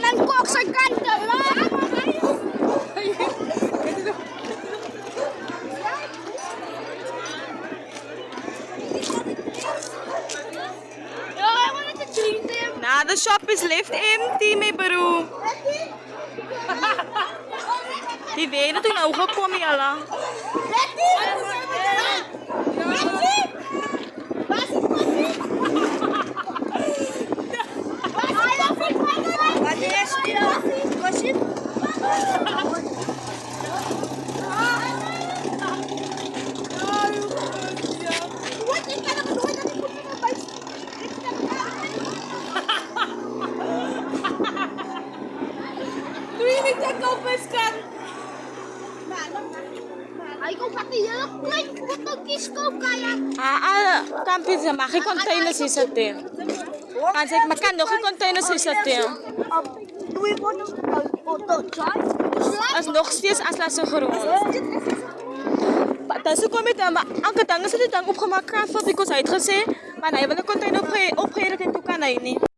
Mijn kok zijn kanten, Nah, the shop is left empty, my bro. Die weet dat ik nou gekomen jala. Kampis na maki container si sa tin. Kasi makan do container si sa tin. Do we want to try? As nog steeds as la so groot. Dan zo kom je dan, maar elke dag is het dan opgemaakt because hij het gezegd, maar hij wil een container opgereden en toen kan hij niet.